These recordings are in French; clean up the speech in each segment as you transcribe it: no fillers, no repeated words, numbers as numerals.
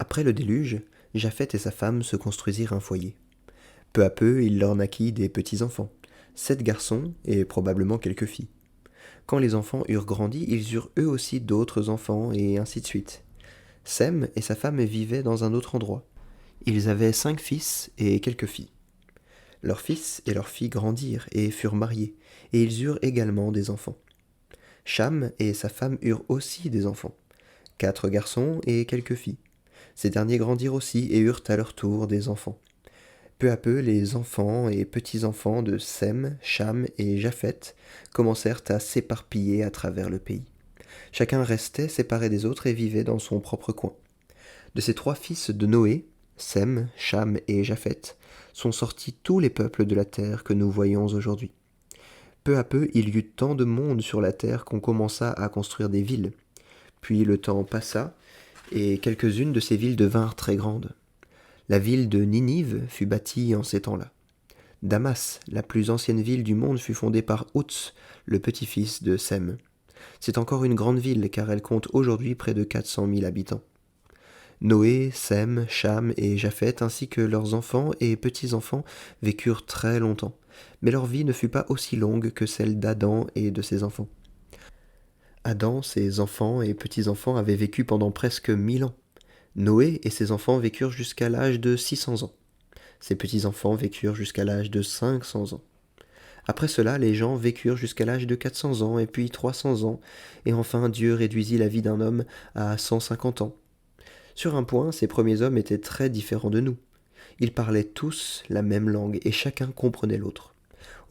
Après le déluge, Japhet et sa femme se construisirent un foyer. Peu à peu, il leur naquit des petits-enfants, 7 garçons et probablement quelques filles. Quand les enfants eurent grandi, ils eurent eux aussi d'autres enfants, et ainsi de suite. Sem et sa femme vivaient dans un autre endroit. Ils avaient 5 fils et quelques filles. Leurs fils et leurs filles grandirent et furent mariés, et ils eurent également des enfants. Cham et sa femme eurent aussi des enfants, 4 garçons et quelques filles. Ces derniers grandirent aussi et eurent à leur tour des enfants. Peu à peu, les enfants et petits-enfants de Sem, Cham et Japhet commencèrent à s'éparpiller à travers le pays. Chacun restait séparé des autres et vivait dans son propre coin. De ces 3 fils de Noé, Sem, Cham et Japhet, sont sortis tous les peuples de la terre que nous voyons aujourd'hui. Peu à peu, il y eut tant de monde sur la terre qu'on commença à construire des villes. Puis le temps passa, et quelques-unes de ces villes devinrent très grandes. La ville de Ninive fut bâtie en ces temps-là. Damas, la plus ancienne ville du monde, fut fondée par Outs, le petit-fils de Sem. C'est encore une grande ville car elle compte aujourd'hui près de 400 000 habitants. Noé, Sem, Cham et Japhet ainsi que leurs enfants et petits-enfants vécurent très longtemps, mais leur vie ne fut pas aussi longue que celle d'Adam et de ses enfants. Adam, ses enfants et petits-enfants avaient vécu pendant presque 1000 ans. Noé et ses enfants vécurent jusqu'à l'âge de 600 ans. Ses petits-enfants vécurent jusqu'à l'âge de 500 ans. Après cela, les gens vécurent jusqu'à l'âge de 400 ans, et puis 300 ans, et enfin Dieu réduisit la vie d'un homme à 150 ans. Sur un point, ces premiers hommes étaient très différents de nous. Ils parlaient tous la même langue, et chacun comprenait l'autre.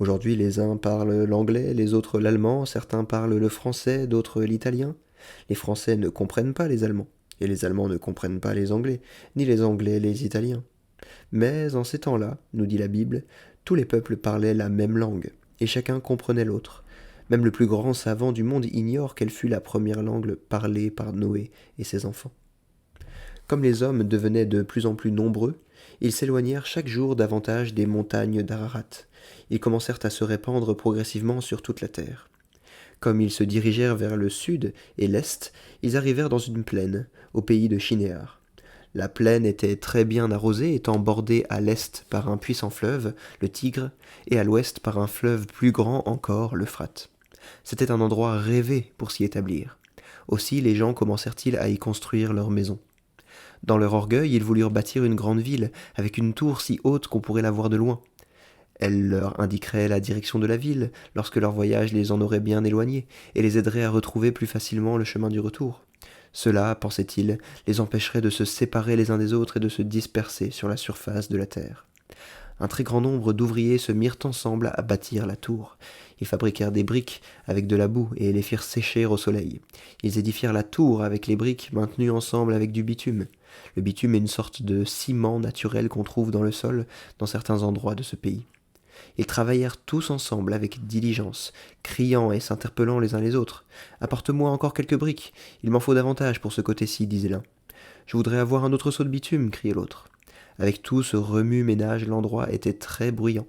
Aujourd'hui, les uns parlent l'anglais, les autres l'allemand, certains parlent le français, d'autres l'italien. Les Français ne comprennent pas les Allemands, et les Allemands ne comprennent pas les Anglais, ni les Anglais les Italiens. Mais en ces temps-là, nous dit la Bible, tous les peuples parlaient la même langue, et chacun comprenait l'autre. Même le plus grand savant du monde ignore quelle fut la première langue parlée par Noé et ses enfants. Comme les hommes devenaient de plus en plus nombreux, ils s'éloignèrent chaque jour davantage des montagnes d'Ararat. Ils commencèrent à se répandre progressivement sur toute la terre. Comme ils se dirigèrent vers le sud et l'est, ils arrivèrent dans une plaine, au pays de Shinéar. La plaine était très bien arrosée, étant bordée à l'est par un puissant fleuve, le Tigre, et à l'ouest par un fleuve plus grand encore, l'Euphrate. C'était un endroit rêvé pour s'y établir. Aussi les gens commencèrent-ils à y construire leurs maisons. Dans leur orgueil, ils voulurent bâtir une grande ville, avec une tour si haute qu'on pourrait la voir de loin. Elle leur indiquerait la direction de la ville, lorsque leur voyage les en aurait bien éloignés, et les aiderait à retrouver plus facilement le chemin du retour. Cela, pensait-il, les empêcherait de se séparer les uns des autres et de se disperser sur la surface de la terre. Un très grand nombre d'ouvriers se mirent ensemble à bâtir la tour. Ils fabriquèrent des briques avec de la boue et les firent sécher au soleil. Ils édifièrent la tour avec les briques maintenues ensemble avec du bitume. Le bitume est une sorte de ciment naturel qu'on trouve dans le sol dans certains endroits de ce pays. Ils travaillèrent tous ensemble avec diligence, criant et s'interpellant les uns les autres. « Apporte-moi encore quelques briques, il m'en faut davantage pour ce côté-ci, disait l'un. Je voudrais avoir un autre seau de bitume, criait l'autre. Avec tout ce remue-ménage, l'endroit était très bruyant,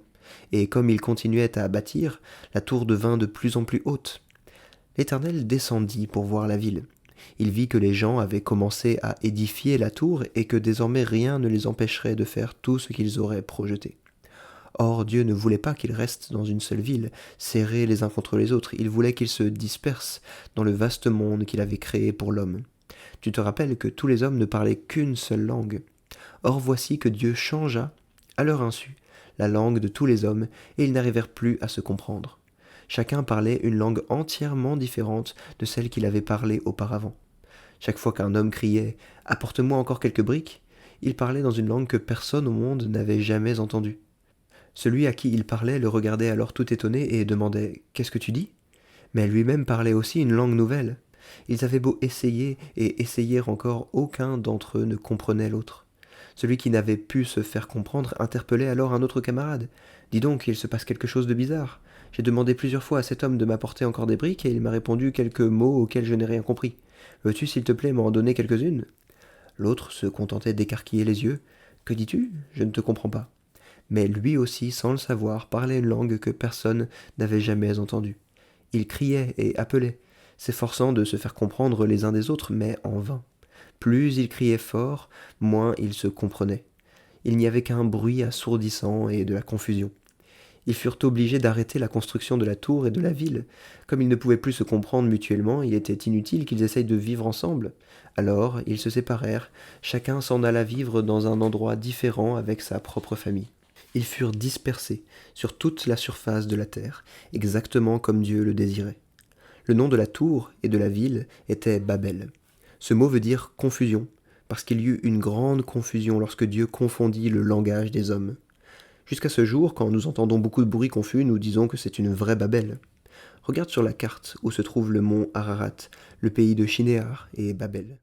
et comme ils continuaient à bâtir, la tour devint de plus en plus haute. L'Éternel descendit pour voir la ville. Il vit que les gens avaient commencé à édifier la tour et que désormais rien ne les empêcherait de faire tout ce qu'ils auraient projeté. Or, Dieu ne voulait pas qu'ils restent dans une seule ville, serrés les uns contre les autres. Il voulait qu'ils se dispersent dans le vaste monde qu'il avait créé pour l'homme. Tu te rappelles que tous les hommes ne parlaient qu'une seule langue. Or voici que Dieu changea, à leur insu, la langue de tous les hommes, et ils n'arrivèrent plus à se comprendre. Chacun parlait une langue entièrement différente de celle qu'il avait parlée auparavant. Chaque fois qu'un homme criait « Apporte-moi encore quelques briques », il parlait dans une langue que personne au monde n'avait jamais entendue. Celui à qui il parlait le regardait alors tout étonné et demandait « Qu'est-ce que tu dis ?» Mais lui-même parlait aussi une langue nouvelle. Ils avaient beau essayer et essayer encore, aucun d'entre eux ne comprenait l'autre. Celui qui n'avait pu se faire comprendre interpellait alors un autre camarade. « Dis donc, il se passe quelque chose de bizarre. J'ai demandé plusieurs fois à cet homme de m'apporter encore des briques et il m'a répondu quelques mots auxquels je n'ai rien compris. Veux-tu, s'il te plaît, m'en donner quelques-unes ?» L'autre se contentait d'écarquiller les yeux. « Que dis-tu ? Je ne te comprends pas. » Mais lui aussi, sans le savoir, parlait une langue que personne n'avait jamais entendue. Il criait et appelait, s'efforçant de se faire comprendre les uns des autres, mais en vain. Plus ils criaient fort, moins ils se comprenaient. Il n'y avait qu'un bruit assourdissant et de la confusion. Ils furent obligés d'arrêter la construction de la tour et de la ville. Comme ils ne pouvaient plus se comprendre mutuellement, il était inutile qu'ils essayent de vivre ensemble. Alors, ils se séparèrent, chacun s'en alla vivre dans un endroit différent avec sa propre famille. Ils furent dispersés sur toute la surface de la terre, exactement comme Dieu le désirait. Le nom de la tour et de la ville était Babel. Ce mot veut dire confusion, parce qu'il y eut une grande confusion lorsque Dieu confondit le langage des hommes. Jusqu'à ce jour, quand nous entendons beaucoup de bruit confus, nous disons que c'est une vraie Babel. Regarde sur la carte où se trouve le mont Ararat, le pays de Shinéar et Babel.